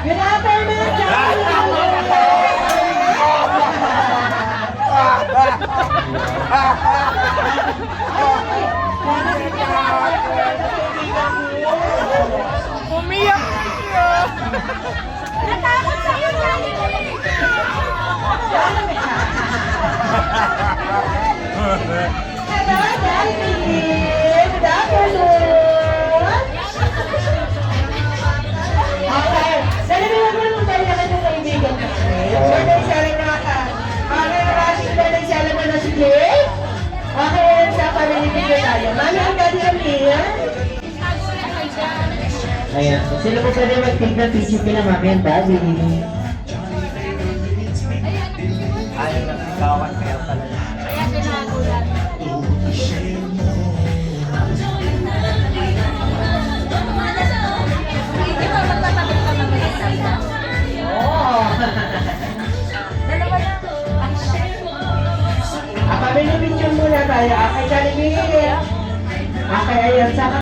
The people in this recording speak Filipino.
Good afternoon, Umiyak siya. Natakot sa'yo, Hello, Jollibee! Good afternoon! Okay, Jollibee, huwag mo nung tayo na kanyang kaibigan natin. Birthday celebration. Okay, maraming birthday celebration na si Jake. Okay, sa family video tayo. Mami, ang gadi kami. Ayan, so sino po pwede mag-take na picture kina Mami and Daddy? Ayaw na sigawan kaya pala. Kaya sinagulat. Hindi ba magtatakot ka na mag-isanda? Oo. Dalawa lang. Family picture muna tayo. Okay, Jollibee. Okay, ayan. Saka